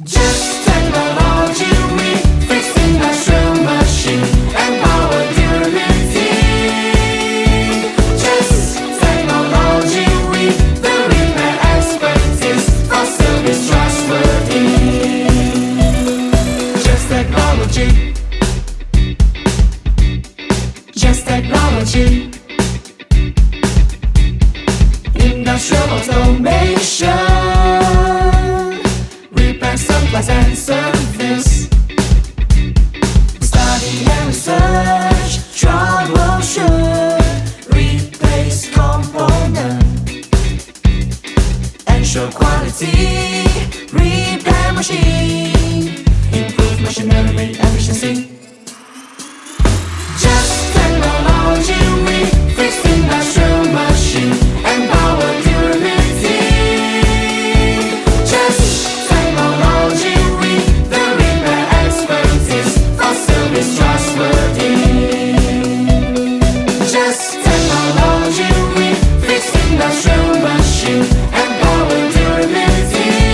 Just technology, we fix industrial machine and power durability. Just technology, we the repair expertise for service trustworthy. Just technology. Just technology. Industrial automation. Supplies and service. Study and research, troubleshoot, replace component, ensure quality, repair machine.